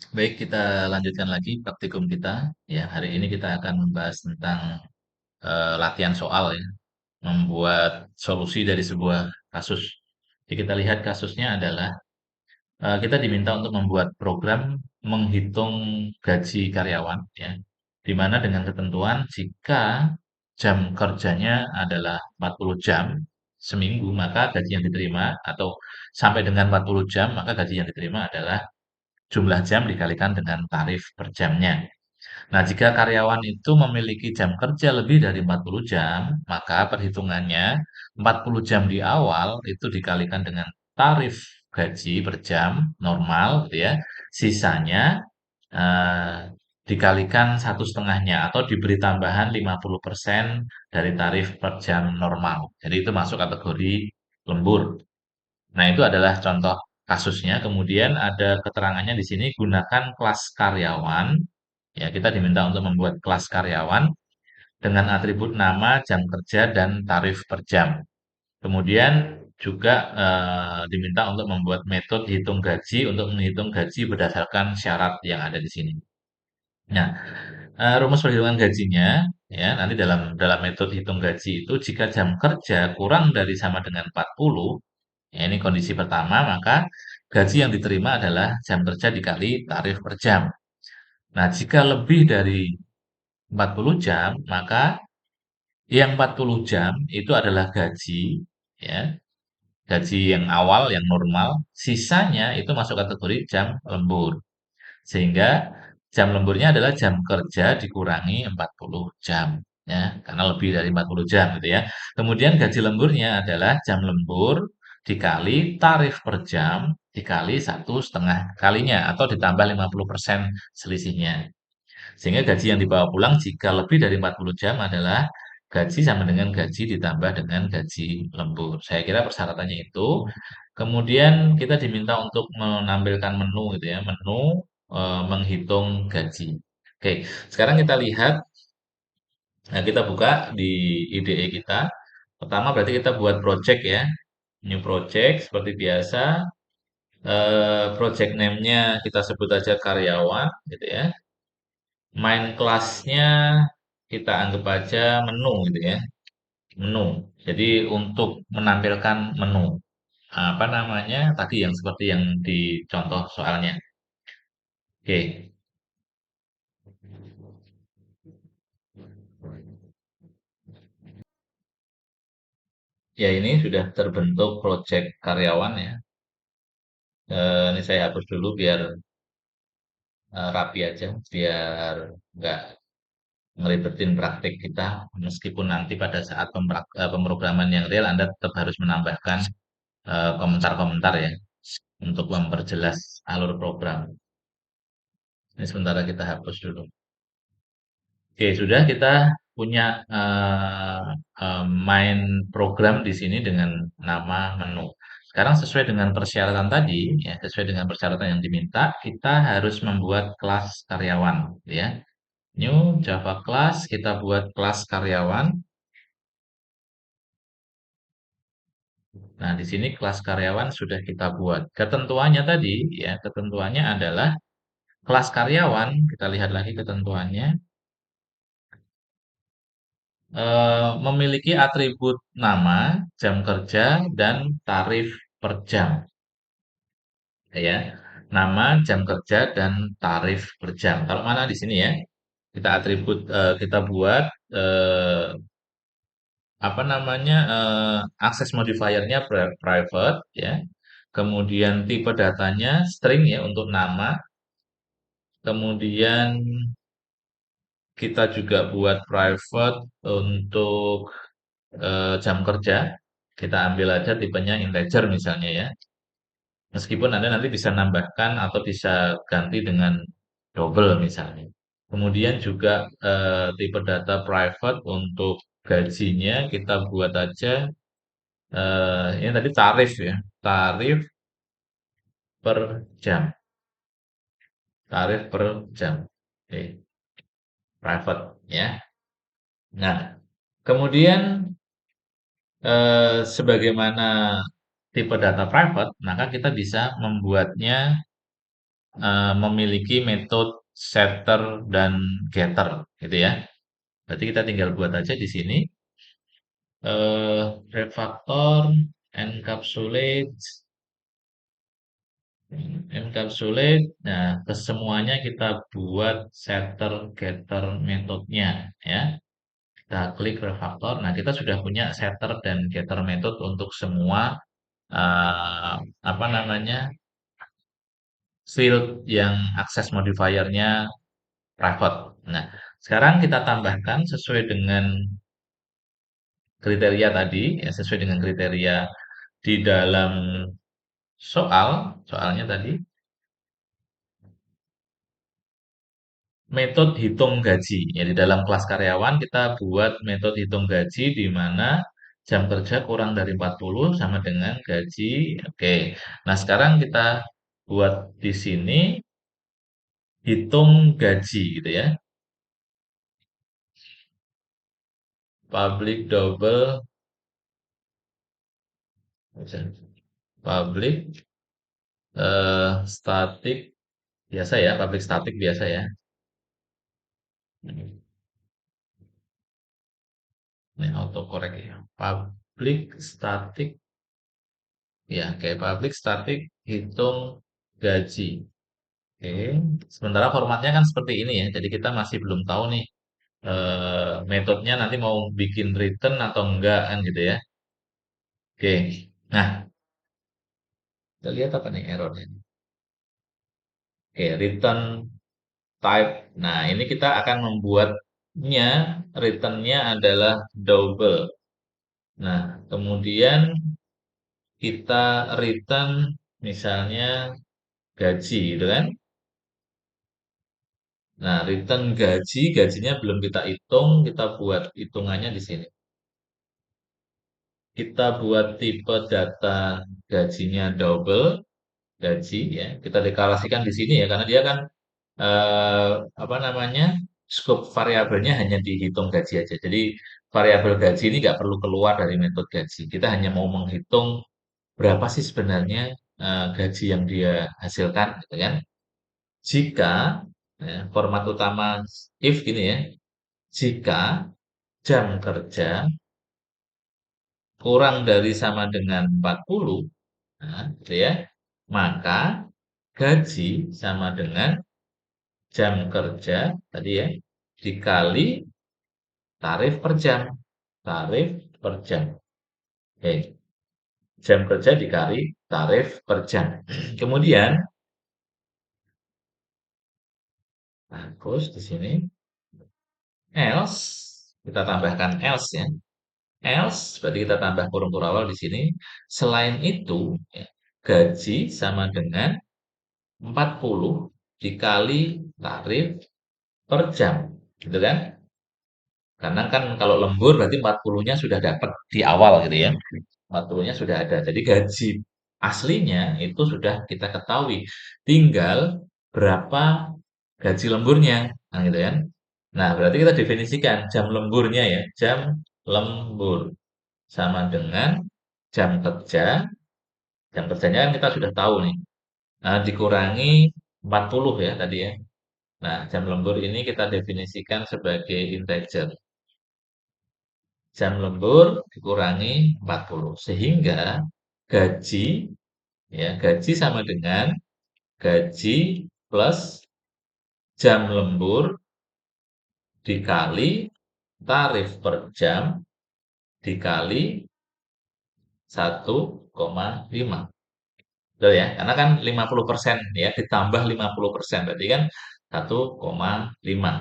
Baik, kita lanjutkan lagi praktikum kita. Ya, hari ini kita akan membahas tentang latihan soal ya, membuat solusi dari sebuah kasus. Jadi kita lihat kasusnya adalah kita diminta untuk membuat program menghitung gaji karyawan ya, di mana dengan ketentuan jika jam kerjanya adalah 40 jam seminggu, maka gaji yang diterima atau sampai dengan 40 jam, maka gaji yang diterima adalah jumlah jam dikalikan dengan tarif per jamnya. Nah, jika karyawan itu memiliki jam kerja lebih dari 40 jam, maka perhitungannya 40 jam di awal itu dikalikan dengan tarif gaji per jam normal, gitu ya. Sisanya eh, dikalikan satu setengahnya atau diberi tambahan 50% dari tarif per jam normal. Jadi itu masuk kategori lembur. Nah, itu adalah contoh kasusnya. Kemudian ada keterangannya di sini, gunakan kelas karyawan. Ya, kita diminta untuk membuat kelas karyawan dengan atribut nama, jam kerja, dan tarif per jam. Kemudian juga diminta untuk membuat metode hitung gaji untuk menghitung gaji berdasarkan syarat yang ada di sini. Nah, rumus perhitungan gajinya ya nanti dalam dalam metode hitung gaji itu jika jam kerja kurang dari sama dengan 40, ya ini kondisi pertama, maka gaji yang diterima adalah jam kerja dikali tarif per jam. Nah, jika lebih dari 40 jam, maka yang 40 jam itu adalah gaji, ya, gaji yang awal, yang normal, sisanya itu masuk kategori jam lembur. Sehingga jam lemburnya adalah jam kerja dikurangi 40 jam, ya, karena lebih dari 40 jam gitu ya. Kemudian gaji lemburnya adalah jam lembur dikali tarif per jam dikali satu setengah kalinya atau ditambah 50% selisihnya. Sehingga gaji yang dibawa pulang jika lebih dari 40 jam adalah gaji sama dengan gaji ditambah dengan gaji lembur. Saya kira persyaratannya itu. Kemudian kita diminta untuk menampilkan menu gitu ya, menu menghitung gaji. Oke, sekarang kita lihat, nah kita buka di IDE kita. Pertama berarti kita buat project ya, new project seperti biasa. Project name-nya kita sebut aja karyawan gitu ya. Main kelasnya kita anggap aja menu gitu ya, menu. Jadi untuk menampilkan menu, apa namanya tadi yang seperti yang di contoh soalnya. Oke, ya ini sudah terbentuk project karyawan ya. Ini saya hapus dulu biar rapi aja, biar nggak ngeribetin praktik kita. Meskipun nanti pada saat pemrograman yang real Anda tetap harus menambahkan komentar-komentar ya untuk memperjelas alur program. Ini sementara kita hapus dulu. Oke, sudah kita punya eh, main program di sini dengan nama menu. Sekarang sesuai dengan persyaratan tadi, ya, sesuai dengan persyaratan yang diminta, kita harus membuat kelas karyawan, ya. New Java class, kita buat kelas karyawan. Nah, di sini kelas karyawan sudah kita buat. Ketentuannya tadi, ya, ketentuannya adalah kelas karyawan. Kita lihat lagi ketentuannya. Memiliki atribut nama, jam kerja, dan tarif per jam, ya. Nama, jam kerja, dan tarif per jam. Kalau mana di sini ya, kita atribut kita buat apa namanya akses modifiernya private, ya. Kemudian tipe datanya string ya untuk nama. Kemudian kita juga buat private untuk jam kerja. Kita ambil aja tipenya integer misalnya ya. Meskipun Anda nanti bisa nambahkan atau bisa ganti dengan double misalnya. Kemudian juga tipe data private untuk gajinya kita buat aja ini tadi tarif ya, tarif per jam, tarif per jam. Oke, private ya. Nah, kemudian sebagaimana tipe data private, maka kita bisa membuatnya memiliki metode setter dan getter gitu ya. Berarti kita tinggal buat aja di sini refactor encapsulate encapsulate. Nah, kesemuanya kita buat setter getter metodenya ya. Kita klik refactor. Nah, kita sudah punya setter dan getter method untuk semua eh, apa namanya field yang akses modifiernya private. Nah, sekarang kita tambahkan sesuai dengan kriteria tadi, ya sesuai dengan kriteria di dalam soalnya tadi metode hitung gaji. Ya, di dalam kelas karyawan kita buat metode hitung gaji di mana jam kerja kurang dari 40 sama dengan gaji. Oke. Nah, sekarang kita buat di sini hitung gaji gitu ya. Public double public static biasa ya, public static biasa ya. Ini autocorrect ya. Public static ya, kayak public static hitung gaji. Oke, sementara formatnya kan seperti ini ya. Jadi kita masih belum tahu nih metodenya nanti mau bikin return atau enggak kan gitu ya. Oke. Nah, kita lihat apa nih errornya. Oke, return type. Nah, ini kita akan membuatnya returnnya adalah double. Nah, kemudian kita return misalnya gaji gitu kan. Nah, return gaji, gajinya belum kita hitung, kita buat hitungannya di sini. Kita buat tipe data gajinya double gaji ya. Kita deklarasikan di sini ya karena dia kan eh, apa namanya? Scope variabelnya hanya dihitung gaji aja. Jadi variabel gaji ini nggak perlu keluar dari metode gaji. Kita hanya mau menghitung berapa sih sebenarnya gaji yang dia hasilkan gitu kan. Jika ya, format utama if gini ya. Jika jam kerja kurang dari sama dengan 40, nah, gitu ya, maka gaji sama dengan jam kerja tadi ya, dikali tarif per jam. Tarif per jam. Oke, jam kerja dikali tarif per jam. Kemudian, terus di sini, else, kita tambahkan else ya. Else, berarti kita tambah kurung awal di sini. Selain itu, ya, gaji sama dengan 40 dikali tarif per jam. Gitu kan? Karena kan kalau lembur berarti 40-nya sudah dapat di awal gitu ya. 40-nya sudah ada. Jadi gaji aslinya itu sudah kita ketahui. Tinggal berapa gaji lemburnya. Nah, gitu kan. Nah, berarti kita definisikan jam lemburnya ya. Jam lembur sama dengan jam kerja. Jam kerjanya kan kita sudah tahu nih. Nah, dikurangi 40 ya tadi ya. Nah, jam lembur ini kita definisikan sebagai integer. Jam lembur dikurangi 40. Sehingga gaji ya, gaji sama dengan gaji plus jam lembur dikali tarif per jam dikali 1,5. Betul ya? Karena kan 50% ya, ditambah 50%. Berarti kan 1,5.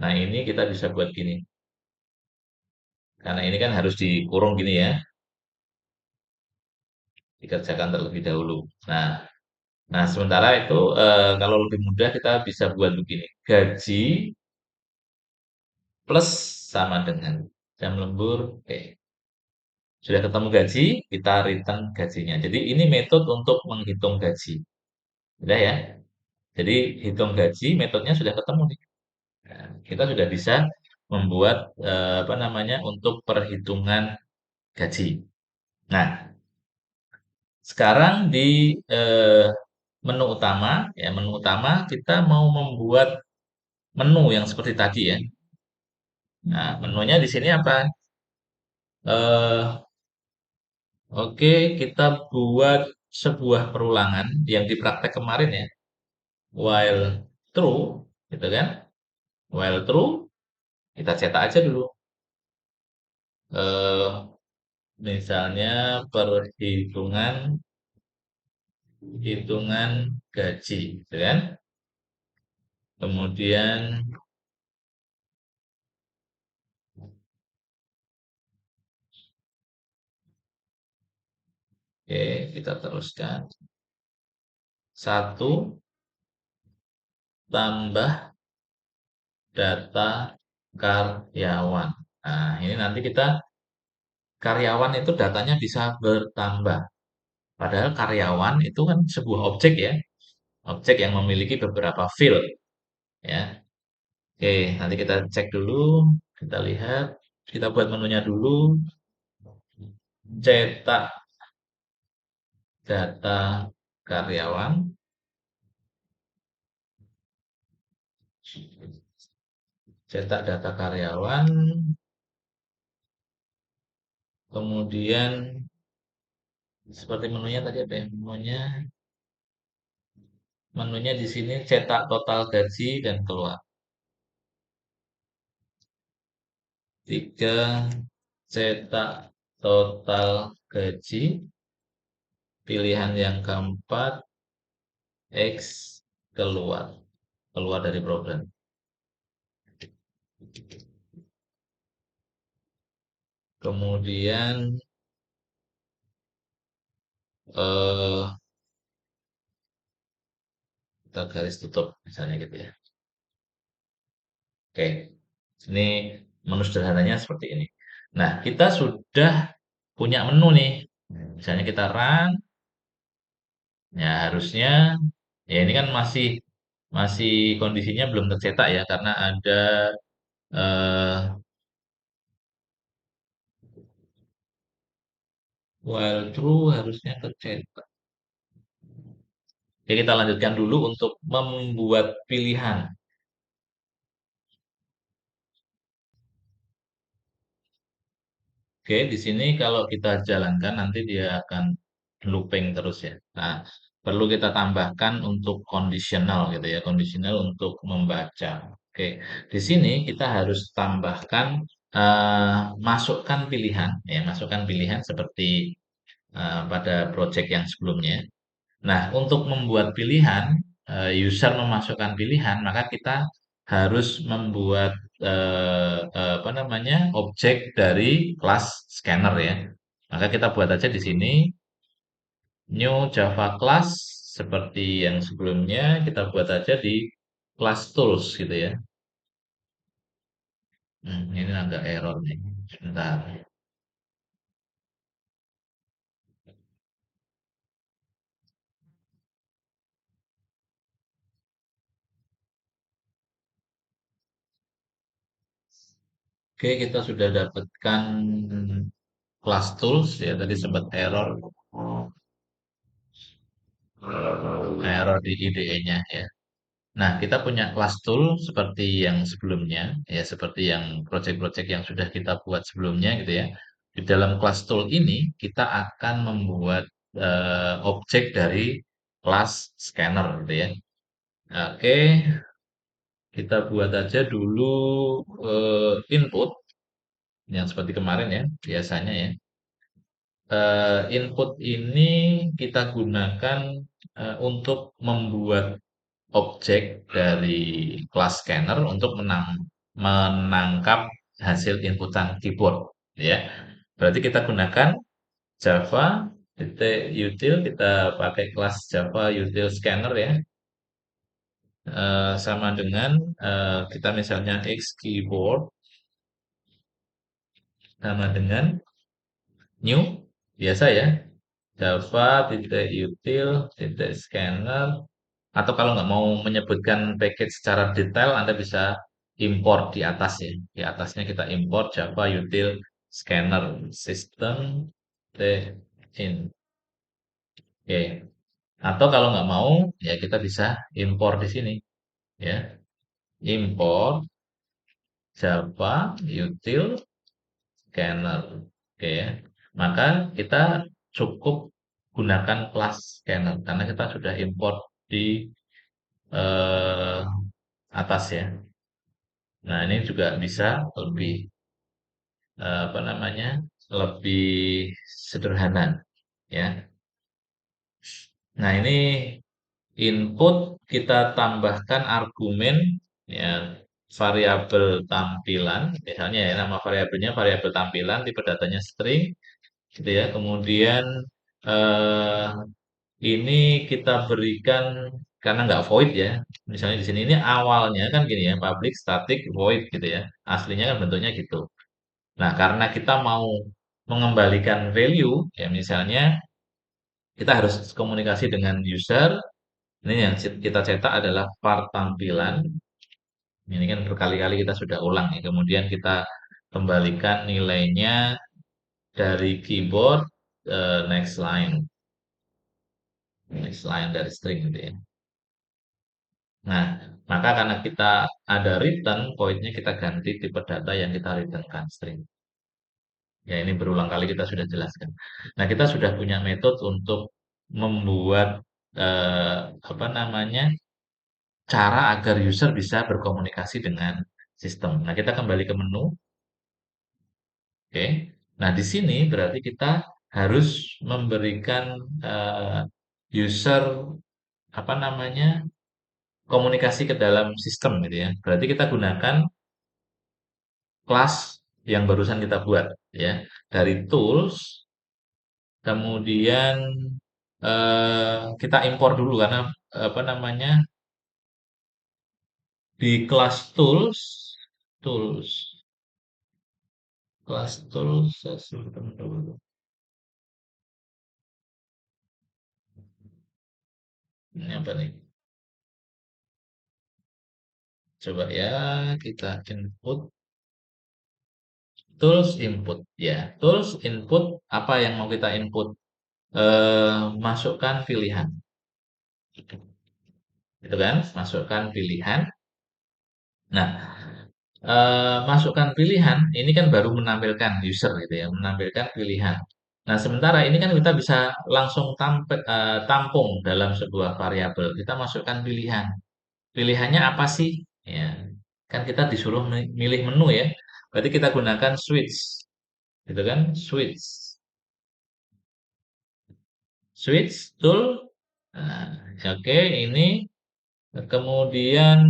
Nah, ini kita bisa buat gini. Karena ini kan harus dikurung gini ya, dikerjakan terlebih dahulu. Nah, nah sementara itu kalau lebih mudah kita bisa buat begini. Gaji plus sama dengan jam lembur. Oke, sudah ketemu gaji, kita return gajinya. Jadi ini metode untuk menghitung gaji. Sudah ya. Jadi hitung gaji metodenya sudah ketemu nih. Nah, kita sudah bisa membuat apa namanya untuk perhitungan gaji. Nah, sekarang di menu utama, ya menu utama kita mau membuat menu yang seperti tadi ya. Nah, menunya di sini apa? Eh, oke, kita buat sebuah perulangan yang di praktek kemarin ya. While true, gitu kan? While true, kita cetak aja dulu. Eh, misalnya perhitungan hitungan gaji, gitu kan? Kemudian, oke, kita teruskan. Satu tambah data karyawan. Nah, ini nanti kita karyawan itu datanya bisa bertambah. Padahal karyawan itu kan sebuah objek ya, objek yang memiliki beberapa field ya. Oke, nanti kita cek dulu, kita lihat, kita buat menunya dulu, cetak data karyawan, cetak data karyawan, kemudian seperti menunya tadi apa ya? Menunya di sini cetak total gaji dan keluar. Tiga, cetak total gaji. Pilihan yang keempat, X keluar. Keluar dari program. Kemudian eh, kita garis tutup misalnya gitu ya. Oke, ini menu sederhananya seperti ini. Nah, kita sudah punya menu nih. Misalnya kita run, ya harusnya ya ini kan masih masih kondisinya belum tercetak ya karena ada eh, while true harusnya tercetak. Oke, kita lanjutkan dulu untuk membuat pilihan. Oke, di sini kalau kita jalankan nanti dia akan looping terus ya. Nah, perlu kita tambahkan untuk kondisional gitu ya, kondisional untuk membaca. Oke, di sini kita harus tambahkan masukkan pilihan ya, masukkan pilihan seperti pada project yang sebelumnya. Nah, untuk membuat pilihan, user memasukkan pilihan, maka kita harus membuat apa namanya objek dari kelas scanner ya. Maka kita buat aja di sini new Java class seperti yang sebelumnya kita buat aja di class tools gitu ya. Ini agak error nih. Sebentar. Oke, kita sudah dapatkan class tools ya. Tadi sempat error di IDE-nya ya. Nah, kita punya class tool seperti yang sebelumnya, ya seperti yang project-project yang sudah kita buat sebelumnya gitu ya. Di dalam class tool ini kita akan membuat objek dari class scanner gitu ya. Oke, kita buat aja dulu input yang seperti kemarin ya, biasanya ya. Input ini kita gunakan untuk membuat objek dari kelas scanner untuk menangkap hasil inputan keyboard ya. Berarti kita gunakan Java util kita pakai kelas Java util scanner ya. Sama dengan kita misalnya X keyboard sama dengan new biasa ya. Java util scanner. Atau kalau nggak mau menyebutkan package secara detail, Anda bisa import di atas ya. Di atasnya kita import Java util scanner system t in. Oke. Atau kalau nggak mau, ya kita bisa impor di sini, ya. Impor Java util scanner. Oke ya. Maka kita cukup gunakan kelas scanner karena kita sudah import di eh, atas ya. Nah, ini juga bisa lebih apa namanya? Lebih sederhana ya. Nah, ini input kita tambahkan argumen ya variabel tampilan, misalnya ya nama variabelnya variabel tampilan, tipe datanya string gitu ya. Kemudian eh, ini kita berikan karena nggak void ya. Misalnya di sini ini awalnya kan gini ya, public static void gitu ya. Aslinya kan bentuknya gitu. Nah, karena kita mau mengembalikan value ya misalnya kita harus komunikasi dengan user. Ini yang kita cetak adalah part tampilan. Ini kan berkali-kali kita sudah ulang ya. Kemudian kita kembalikan nilainya dari keyboard next line dari string gitu ya. Nah, maka karena kita ada return, poinnya kita ganti tipe data yang kita returnkan string. Ya, ini berulang kali kita sudah jelaskan. Nah, kita sudah punya metode untuk membuat apa namanya cara agar user bisa berkomunikasi dengan sistem. Nah, kita kembali ke menu, oke. Nah, di sini berarti kita harus memberikan user apa namanya komunikasi ke dalam sistem gitu ya. Berarti kita gunakan kelas yang barusan kita buat ya dari tools, kemudian kita impor dulu karena apa namanya di kelas tools kelas tools saya simpan dulu. Ini apa nih? Coba ya kita input tools input ya. Tools input apa yang mau kita input? Masukkan pilihan. Gitu kan? Masukkan pilihan. Nah, masukkan pilihan ini kan baru menampilkan user gitu ya, menampilkan pilihan. Nah, sementara ini kan kita bisa langsung tampung dalam sebuah variabel. Kita masukkan pilihan. Pilihannya apa sih? Ya, kan kita disuruh milih menu ya. Berarti kita gunakan switch, gitu kan? Switch tool. Nah, oke, ini kemudian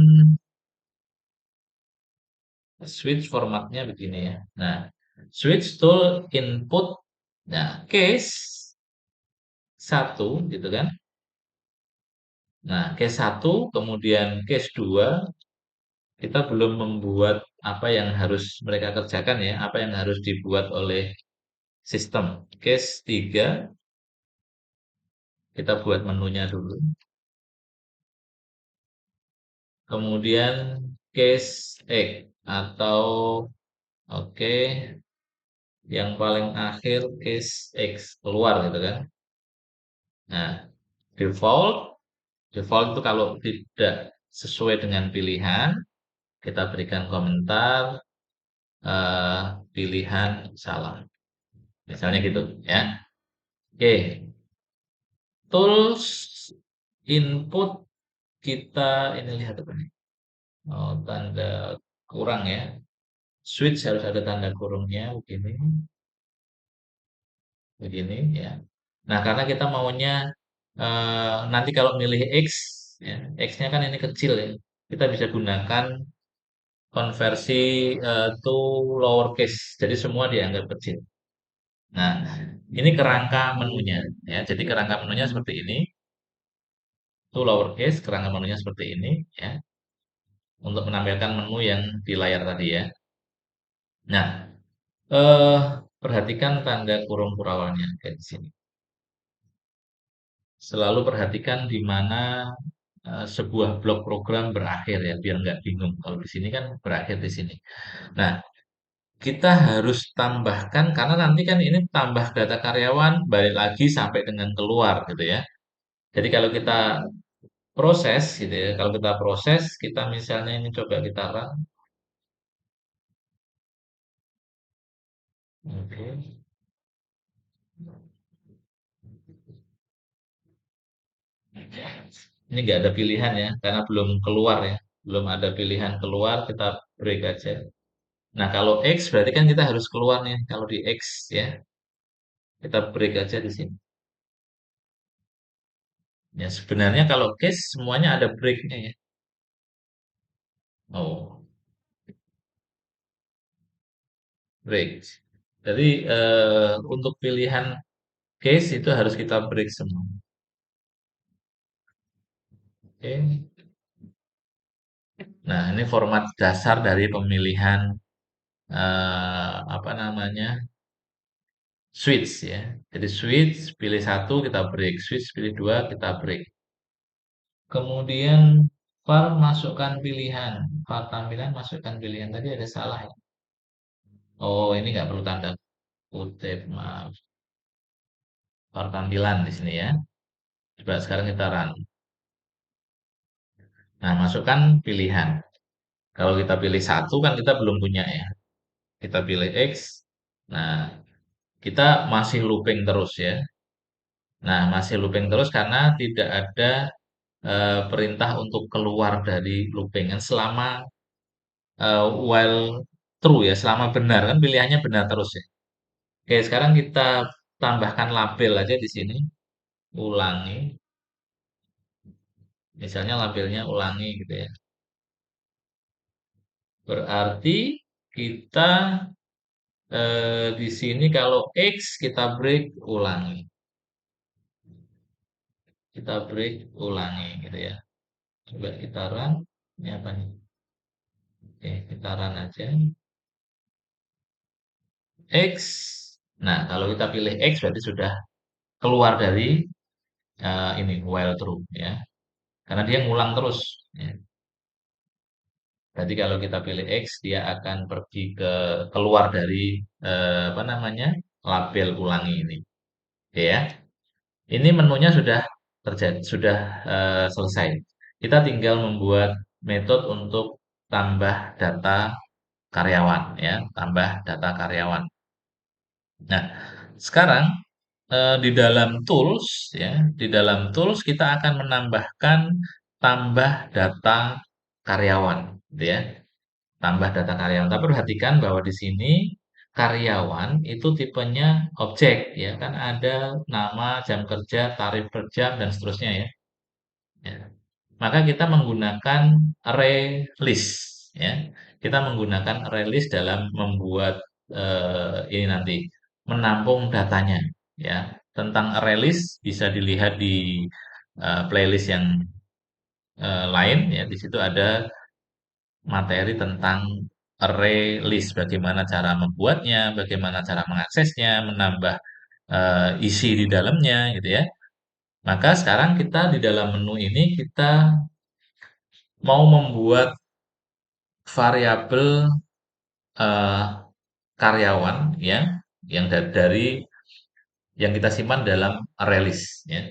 switch formatnya begini ya. Nah, switch tool input. Nah, case satu gitu kan. Nah, case satu kemudian case 2 kita belum membuat apa yang harus mereka kerjakan ya, apa yang harus dibuat oleh sistem. Case 3 kita buat menunya dulu. Kemudian case X atau oke, yang paling akhir case X keluar gitu kan. Nah, default default itu kalau tidak sesuai dengan pilihan, kita berikan komentar eh, pilihan salah. Misalnya gitu ya. Oke, tools input kita ini lihat apa nih? Oh, tanda kurang ya. Switch harus ada tanda kurungnya begini, begini ya. Nah, karena kita maunya nanti kalau milih X ya, X-nya kan ini kecil ya. Kita bisa gunakan konversi to lowercase. Jadi semua dianggap kecil. Nah, ini kerangka menunya ya. Jadi kerangka menunya seperti ini. To lowercase, kerangka menunya seperti ini ya. Untuk menampilkan menu yang di layar tadi ya. Nah, eh perhatikan tanda kurung purawannya kayak di sini. Selalu perhatikan di mana sebuah blok program berakhir ya, biar nggak bingung. Kalau di sini kan berakhir di sini. Nah, kita harus tambahkan karena nanti kan ini tambah data karyawan balik lagi sampai dengan keluar gitu ya. Jadi kalau kita proses gitu ya, kalau kita proses, kita misalnya ini coba kita run, oke. Ini nggak ada pilihan ya, karena belum keluar ya, belum ada pilihan keluar, kita break aja. Nah kalau X berarti kan kita harus keluar nih, kalau di X ya, kita break aja di sini. Ya sebenarnya kalau case semuanya ada breaknya ya. Oh, break. Jadi untuk pilihan case itu harus kita break semua. Oke. Nah, ini format dasar dari pemilihan apa namanya? Switch ya. Jadi switch, pilih satu kita break, switch pilih dua kita break. Kemudian var masukkan pilihan, var tampilan masukkan pilihan. Tadi ada salah ya. Oh, ini nggak perlu tanda kutip, maaf. Var tampilan di sini ya. Coba sekarang kita run. Nah, masukkan pilihan. Kalau kita pilih satu kan kita belum punya ya. Kita pilih X. Nah, kita masih looping terus ya. Nah, masih looping terus karena tidak ada perintah untuk keluar dari looping kan selama while true ya, selama benar kan pilihannya benar terus ya. Oke, sekarang kita tambahkan label aja di sini, ulangi. Misalnya labelnya ulangi gitu ya. Berarti kita di sini kalau X kita break ulangi. Kita break ulangi gitu ya. Coba kita run. Ini apa nih? Oke, kita run aja. X. Nah, kalau kita pilih X berarti sudah keluar dari ini while true ya. Karena dia ngulang terus ya. Berarti kalau kita pilih X dia akan pergi ke keluar dari apa namanya? Label ulangi ini. Oke ya. Ini menunya sudah terjadi, sudah selesai. Kita tinggal membuat metode untuk tambah data karyawan ya, tambah data karyawan. Nah, sekarang di dalam tools ya, di dalam tools kita akan menambahkan tambah data karyawan, gitu ya. Tambah data karyawan. Tapi perhatikan bahwa di sini karyawan itu tipenya objek ya, kan ada nama, jam kerja, tarif per jam dan seterusnya ya. Ya. Maka kita menggunakan array list ya. Kita menggunakan array list dalam membuat ini nanti menampung datanya ya. Tentang array list bisa dilihat di playlist yang lain ya. Di situ ada materi tentang array list, bagaimana cara membuatnya, bagaimana cara mengaksesnya, menambah isi di dalamnya gitu ya. Maka sekarang kita di dalam menu ini kita mau membuat variabel eh, karyawan ya yang dari yang kita simpan dalam array list ya.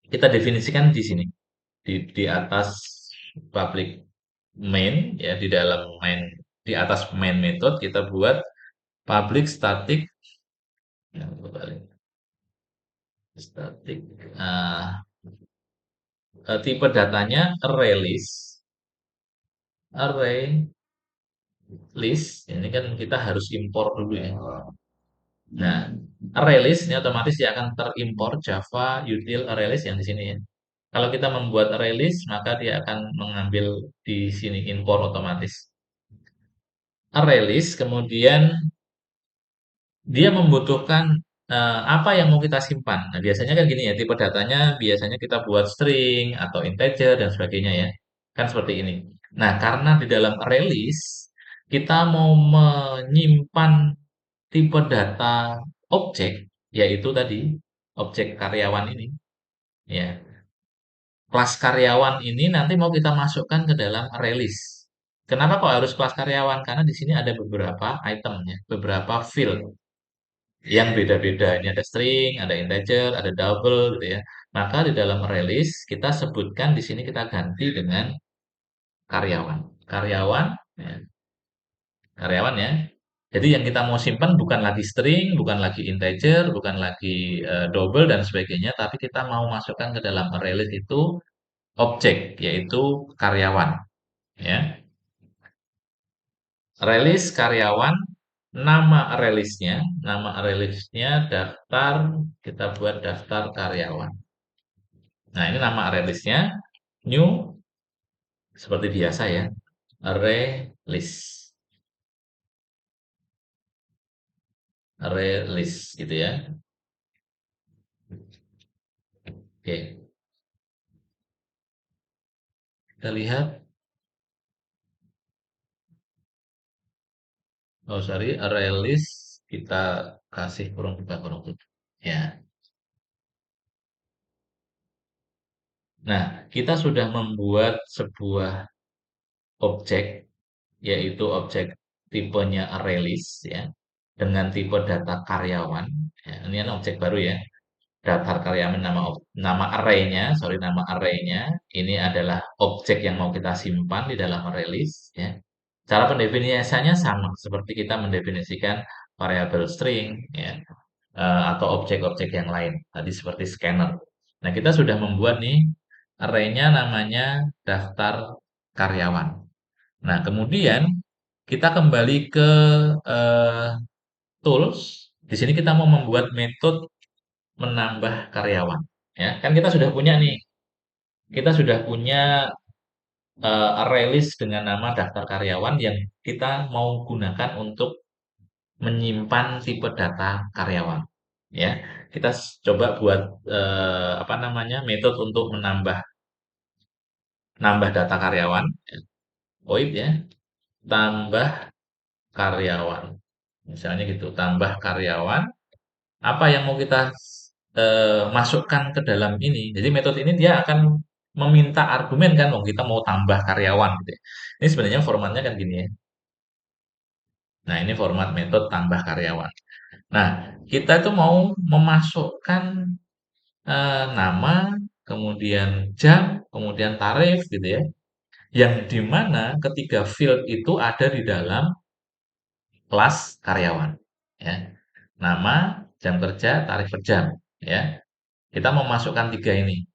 Kita definisikan di sini di atas public main ya di dalam main di atas main method kita buat public static ya, static uh, tipe datanya array list array list ini kan kita harus import dulu ya. Nah, array list ini otomatis dia akan terimpor Java util array list yang di sini ya. Kalau kita membuat array list, maka dia akan mengambil di sini impor otomatis. Array list, kemudian dia membutuhkan apa yang mau kita simpan. Nah, biasanya kan gini ya, tipe datanya biasanya kita buat string atau integer dan sebagainya ya. Kan seperti ini. Nah, karena di dalam array list, kita mau menyimpan tipe data objek, yaitu tadi objek karyawan ini. Ya, kelas karyawan ini nanti mau kita masukkan ke dalam array list. Kenapa kok harus kelas karyawan? Karena di sini ada beberapa itemnya, beberapa field yang beda-beda. Ini ada string, ada integer, ada double gitu ya. Maka di dalam array list kita sebutkan di sini kita ganti dengan karyawan. Karyawan, ya, karyawan ya. Jadi yang kita mau simpan bukan lagi string, bukan lagi integer, bukan lagi double dan sebagainya, tapi kita mau masukkan ke dalam array list itu objek, yaitu karyawan. Ya, rilis karyawan, nama rilisnya daftar, kita buat daftar karyawan. Nah, ini nama rilisnya new seperti biasa ya, array list, array list gitu ya. Oke, kita lihat, oh sorry, array list kita kasih kurung buka kurung tutup. Ya. Nah, kita sudah membuat sebuah objek, yaitu objek tipenya array list ya, dengan tipe data karyawan. Ya, ini kan objek baru ya. Daftar karyawan, nama array-nya, sorry, nama array-nya ini adalah objek yang mau kita simpan di dalam array list ya. Cara pendefinisiannya sama seperti kita mendefinisikan variabel string ya, atau objek-objek yang lain tadi seperti scanner. Nah, kita sudah membuat nih array-nya namanya daftar karyawan. Nah, kemudian kita kembali ke eh, tools. Di sini kita mau membuat metode menambah karyawan. Ya, kan kita sudah punya nih, kita sudah punya array list dengan nama daftar karyawan yang kita mau gunakan untuk menyimpan tipe data karyawan. Ya, kita coba buat apa namanya metode untuk nambah data karyawan. Void ya, tambah karyawan. Misalnya gitu, tambah karyawan. Apa yang mau kita masukkan ke dalam ini. Jadi metode ini dia akan meminta argumen kan, oh kita mau tambah karyawan gitu ya. Ini sebenarnya formatnya kan gini ya. Nah, ini format metode tambah karyawan. Nah, kita itu mau memasukkan nama, kemudian jam, kemudian tarif gitu ya. Yang dimana ketiga field itu ada di dalam kelas karyawan. Ya. Nama, jam kerja, tarif per jam. Ya. Kita memasukkan tiga ini.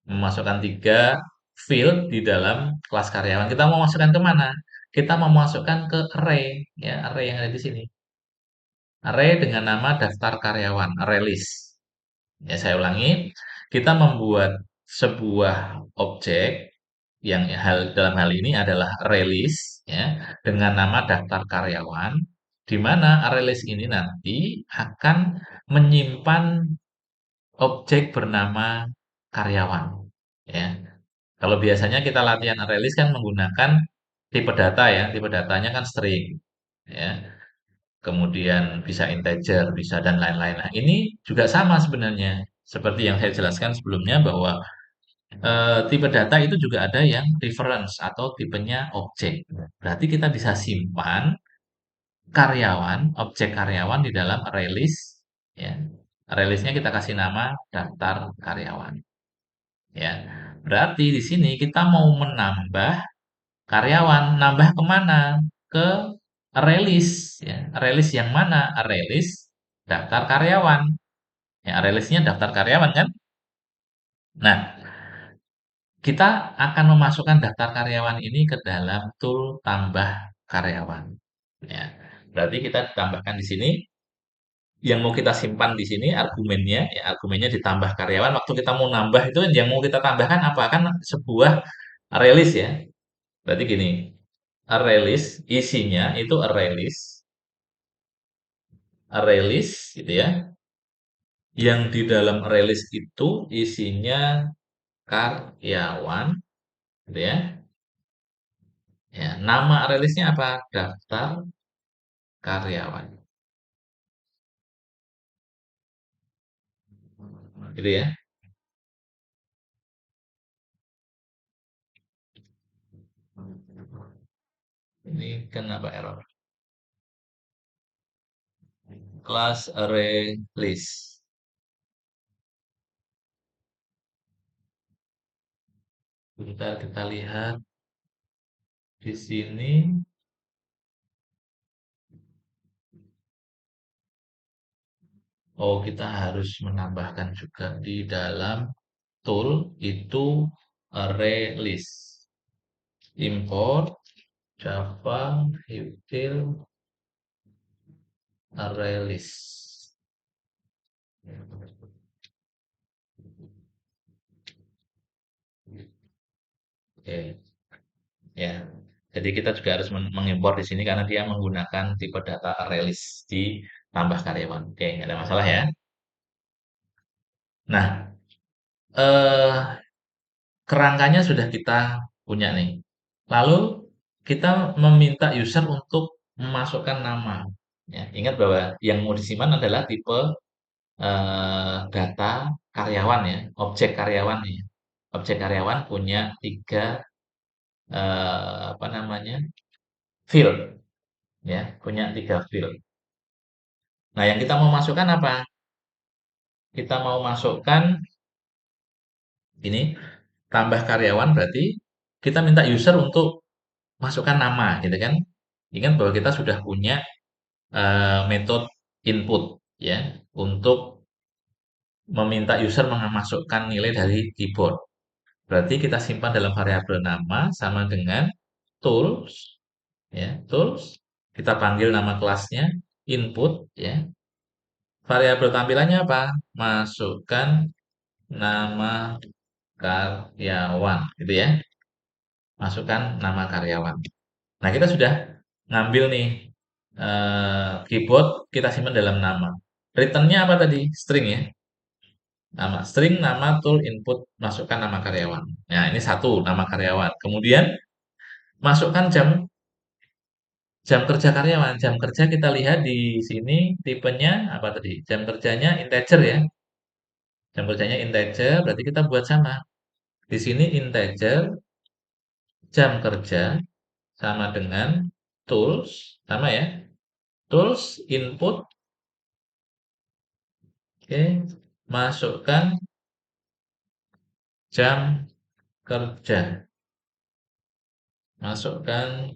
Memasukkan tiga field di dalam kelas karyawan. Kita mau masukkan ke mana? Kita mau masukkan ke array, ya array yang ada di sini. Array dengan nama daftar karyawan, array list. Ya saya ulangi, kita membuat sebuah objek yang dalam hal ini adalah array list, ya dengan nama daftar karyawan, di mana array list ini nanti akan menyimpan objek bernama karyawan. Ya, kalau biasanya kita latihan ArrayList kan menggunakan tipe data ya, tipe datanya kan string, ya. Kemudian bisa integer, bisa dan lain-lain. Nah, ini juga sama sebenarnya. Seperti yang saya jelaskan sebelumnya bahwa tipe data itu juga ada yang reference atau tipenya objek. Berarti kita bisa simpan karyawan, objek karyawan di dalam ArrayList, ya. ArrayList-nya kita kasih nama daftar karyawan, ya. Berarti di sini kita mau menambah karyawan, nambah kemana? Ke release ya. Release yang mana? Release daftar karyawan. Ya, release-nya daftar karyawan kan? Nah, kita akan memasukkan daftar karyawan ini ke dalam tool tambah karyawan. Ya. Berarti kita tambahkan di sini yang mau kita simpan di sini argumennya, ya argumennya ditambah karyawan. Waktu kita mau nambah itu yang mau kita tambahkan apa? Kan sebuah release ya. Berarti gini, array list isinya itu array list gitu ya. Yang di dalam array list itu isinya karyawan gitu ya. Ya, nama array listnya apa? Daftar karyawan. Gitu ya. Ini kenapa error? Kelas array list. Bentar kita lihat di sini. Oh, kita harus menambahkan juga di dalam tool itu array list. Import Java util array list. Oke, ya. Jadi kita juga harus mengimpor di sini karena dia menggunakan tipe data array list di tambah karyawan. Oke, nggak ada masalah ya. Nah, eh, kerangkanya sudah kita punya nih. Lalu kita meminta user untuk memasukkan nama. Ya, ingat bahwa yang mau disimpan adalah tipe data karyawan ya, objek karyawan ya. Objek karyawan punya tiga apa namanya field ya, punya tiga field. Nah, yang kita mau masukkan apa? Kita mau masukkan ini tambah karyawan berarti kita minta user untuk masukkan nama gitu kan. Ingat bahwa kita sudah punya metode input ya untuk meminta user memasukkan nilai dari keyboard. Berarti kita simpan dalam variabel nama sama dengan tools ya, tools. Kita panggil nama kelasnya input ya. Variabel tampilannya apa? Masukkan nama karyawan gitu ya. Masukkan nama karyawan. Nah, kita sudah ngambil nih keyboard kita simpan dalam nama. Returnnya apa tadi? String ya. Nama string, nama tool input, masukkan nama karyawan. Nah, ini satu nama karyawan. Kemudian masukkan jam kerja karyawan. Jam kerja kita lihat di sini tipenya apa tadi? Jam kerjanya integer ya. Jam kerjanya integer, berarti kita buat sama. Di sini integer jam kerja sama dengan tools sama ya. Tools input, oke, masukkan jam kerja. Masukkan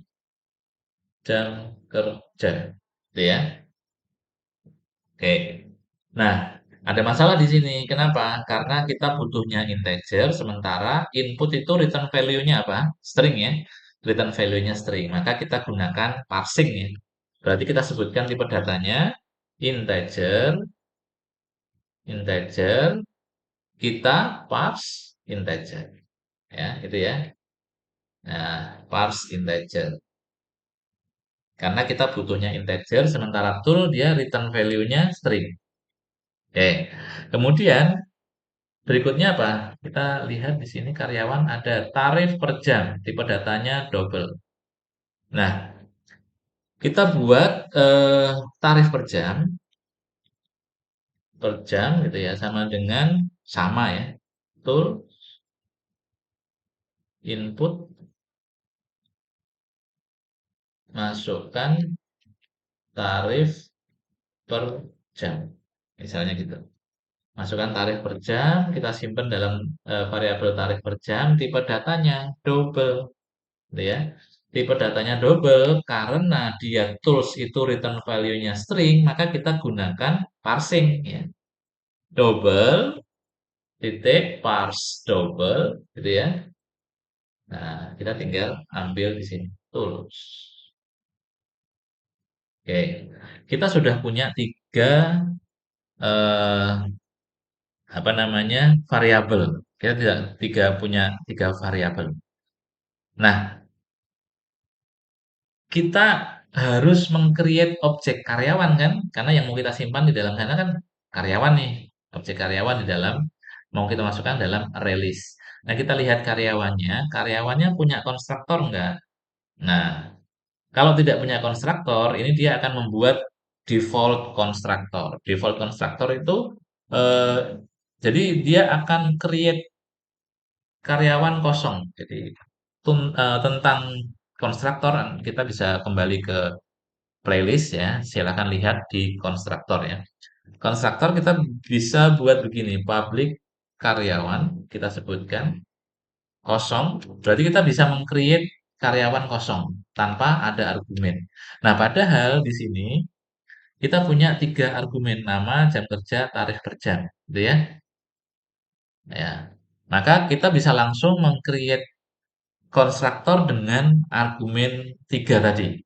jam kerja. Gitu ya. Oke. Nah, ada masalah di sini. Kenapa? Karena kita butuhnya integer, sementara input itu return value-nya apa? String ya. Return value-nya string. Maka kita gunakan parsing ya. Berarti kita sebutkan tipe datanya integer, integer, kita parse integer. Ya, itu ya. Nah, parse integer. Karena kita butuhnya integer, sementara tool dia return value-nya string. Oke. Kemudian berikutnya apa? Kita lihat di sini karyawan ada tarif per jam, tipe datanya double. Nah, kita buat tarif per jam gitu ya, sama dengan sama ya. Tool input masukkan tarif per jam. Misalnya gitu. Masukkan tarif per jam, kita simpan dalam variabel tarif per jam, tipe datanya double. Gitu ya. Tipe datanya double karena dia tools itu return value-nya string, maka kita gunakan parsing ya. Double titik parse double gitu ya. Nah, kita tinggal ambil di sini tools. Oke. Kita sudah punya eh, apa namanya? Variabel. Kita tidak punya tiga variabel. Nah, kita harus meng-create objek karyawan kan? Karena yang mau kita simpan di dalam sana kan karyawan nih. Objek karyawan di dalam mau kita masukkan dalam array list. Nah, kita lihat karyawannya. Karyawannya punya konstruktor enggak? Nah, kalau tidak punya konstruktor, ini dia akan membuat default konstruktor. Default konstruktor itu eh, jadi dia akan create karyawan kosong. Jadi tentang konstruktor kita bisa kembali ke playlist ya. Silakan lihat di konstruktor ya. Konstruktor kita bisa buat begini, public karyawan kita sebutkan. kosong, berarti kita bisa meng-create karyawan kosong tanpa ada argumen. Nah, padahal di sini kita punya 3 argumen, nama, jam kerja, tarif per jam, gitu ya. Ya. Maka kita bisa langsung meng-create konstruktor dengan argumen 3 tadi.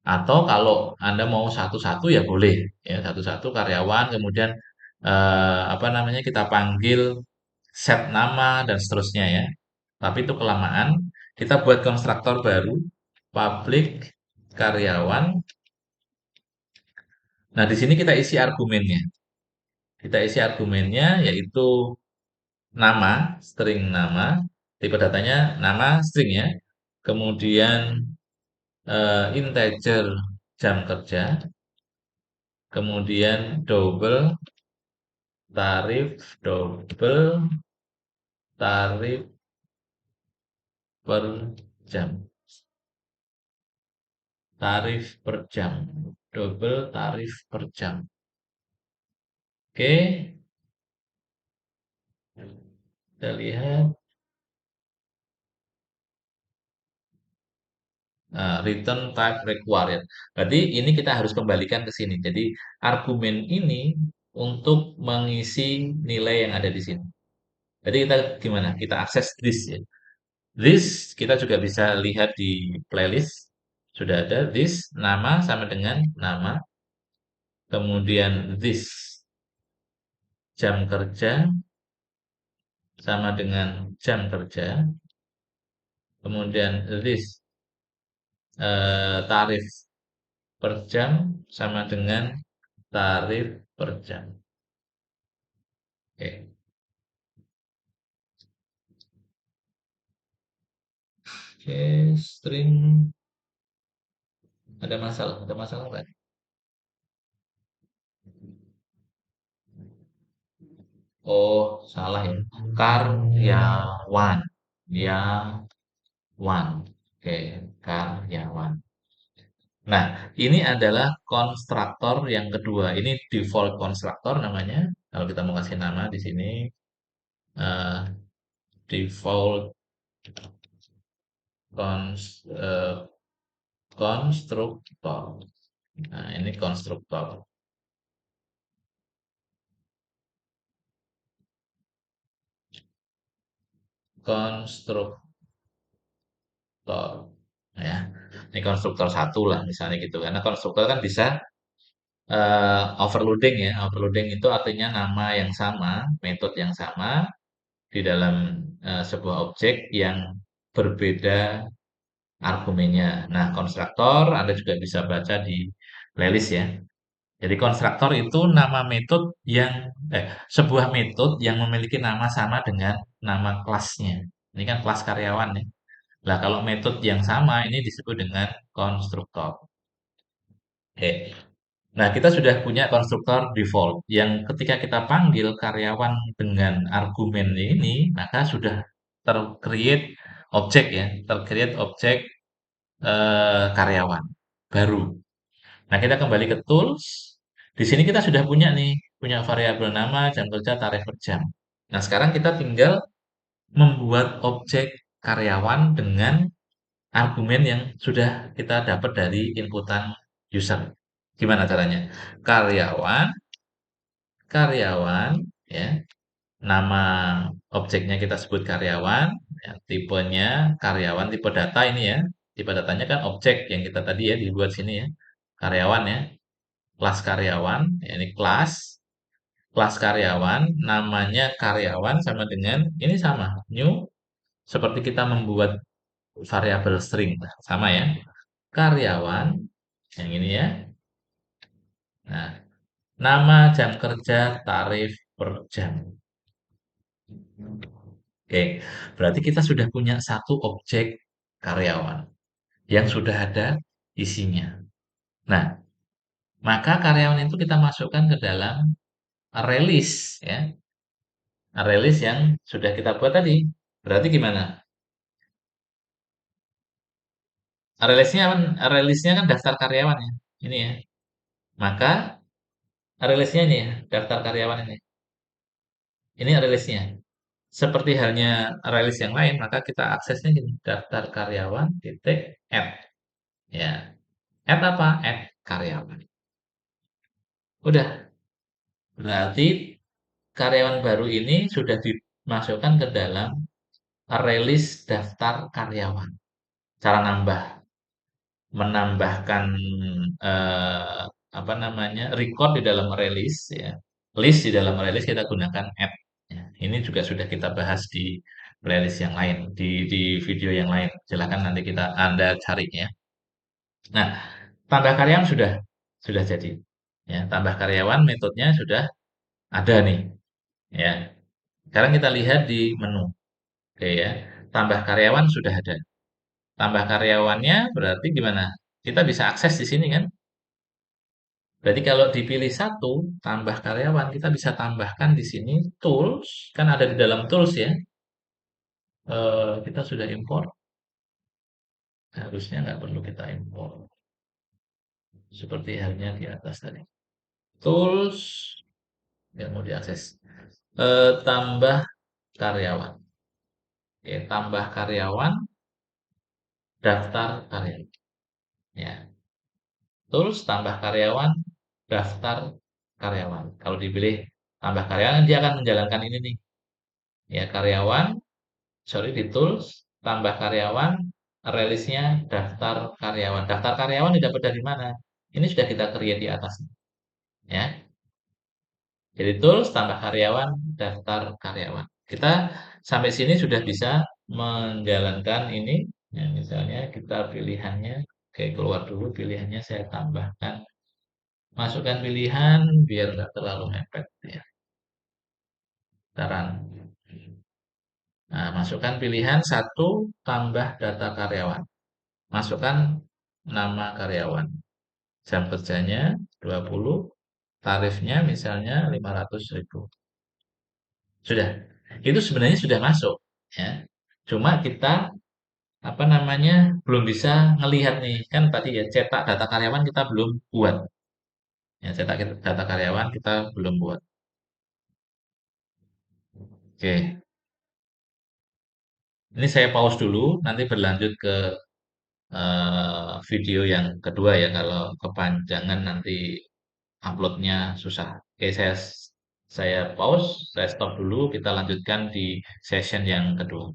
Atau kalau Anda mau satu-satu ya boleh, ya satu-satu karyawan, kemudian apa namanya kita panggil set nama dan seterusnya ya. Tapi itu kelamaan. Kita buat konstruktor baru, public karyawan. Nah, di sini kita isi argumennya. Kita isi argumennya yaitu nama, string nama, tipe datanya nama string ya. Kemudian integer jam kerja, kemudian double tarif per jam, tarif per jam, double tarif per jam. Oke, kita lihat. Nah, return type required. Berarti ini kita harus kembalikan ke sini. Jadi argumen ini untuk mengisi nilai yang ada di sini. Jadi kita gimana? Kita akses this ya. This kita juga bisa lihat di playlist. Sudah ada this nama sama dengan nama. Kemudian this jam kerja sama dengan jam kerja. Kemudian this tarif per jam sama dengan tarif per jam. Oke. Oke, string ada masalah nggak? Oh, salah ya. Karyawan, yawan. Oke, karyawan. Nah, ini adalah konstruktor yang kedua. Ini default konstruktor namanya. Kalau kita mau kasih nama di sini, eh, default eh, konstruktor. Nah, ini konstruktor. Konstruktor. Ya, ini konstruktor satu lah misalnya gitu. Karena konstruktor kan bisa overloading ya. Overloading itu artinya nama yang sama, metode yang sama di dalam sebuah objek yang berbeda argumennya. Nah, konstruktor Anda juga bisa baca di playlist ya. Jadi konstruktor itu nama metode yang sebuah metode yang memiliki nama sama dengan nama kelasnya. Ini kan kelas karyawan ya. Nah, kalau metode yang sama ini disebut dengan konstruktor. Oke. Nah, kita sudah punya konstruktor default yang ketika kita panggil karyawan dengan argumen ini, maka sudah tercreate objek ya, tercreate objek karyawan baru. Nah, kita kembali ke tools. Di sini kita sudah punya nih, punya variabel nama, jam kerja, tarif per jam. Nah, sekarang kita tinggal membuat objek karyawan dengan argumen yang sudah kita dapat dari inputan user. Gimana caranya? Karyawan, karyawan, ya, nama objeknya kita sebut karyawan, ya, tipenya karyawan, tipe data ini ya. Tipe datanya kan objek yang kita tadi ya dibuat sini ya. Karyawan ya, kelas karyawan, ya, ini kelas karyawan, namanya karyawan sama dengan ini sama, new seperti kita membuat variabel string, nah, sama ya. Karyawan yang ini ya. Nah, nama jam kerja tarif per jam. Oke, berarti kita sudah punya satu objek karyawan yang sudah ada isinya. Nah, maka karyawan itu kita masukkan ke dalam release ya. Release yang sudah kita buat tadi. Berarti gimana? Release-nya kan daftar karyawan ya. Ini ya. Maka release-nya ini ya, daftar karyawan ini. Ini release-nya. Seperti halnya rilis yang lain, maka kita aksesnya gini, daftar karyawan titik add. Ya, add apa? Add karyawan. Udah, berarti karyawan baru ini sudah dimasukkan ke dalam rilis daftar karyawan. Cara menambahkan eh, apa namanya record di dalam rilis ya, list di dalam rilis kita gunakan add. Ya, ini juga sudah kita bahas di playlist yang lain, di video yang lain. Silakan nanti Anda cari ya. Nah, tambah karyawan sudah jadi. Ya, tambah karyawan metodenya sudah ada nih. Ya, sekarang kita lihat di menu. Oke ya, tambah karyawan sudah ada. Tambah karyawannya berarti gimana? Kita bisa akses di sini kan? Berarti kalau dipilih satu, tambah karyawan, kita bisa tambahkan di sini tools, kan ada di dalam tools ya. Kita sudah import, harusnya nggak perlu kita import. Seperti halnya di atas tadi. Tools, nggak mau diakses. Tambah karyawan. Oke, tambah karyawan, daftar karyawan. Ya, tools, tambah karyawan, daftar karyawan. Kalau dipilih tambah karyawan, dia akan menjalankan ini nih. Ya, karyawan, sorry di tools, tambah karyawan, rilisnya daftar karyawan. Daftar karyawan didapat dari mana? Ini sudah kita create di atas. Ya, jadi tools, tambah karyawan, daftar karyawan. Kita sampai sini sudah bisa menjalankan ini. Ya, misalnya kita pilihannya, oke keluar dulu pilihannya saya tambahkan. Masukkan pilihan biar nggak terlalu mepet ya. Taran. Nah, masukkan pilihan satu tambah data karyawan. Masukkan nama karyawan. Jam kerjanya 20, tarifnya misalnya 500.000. Sudah. Itu sebenarnya sudah masuk ya. Cuma kita apa namanya belum bisa ngelihat nih kan tadi ya cetak data karyawan kita belum buat. Ya, data karyawan kita belum buat. Oke. Ini saya pause dulu, nanti berlanjut ke video yang kedua ya. Kalau kepanjangan nanti uploadnya susah. Oke, saya pause, saya stop dulu. Kita lanjutkan di session yang kedua.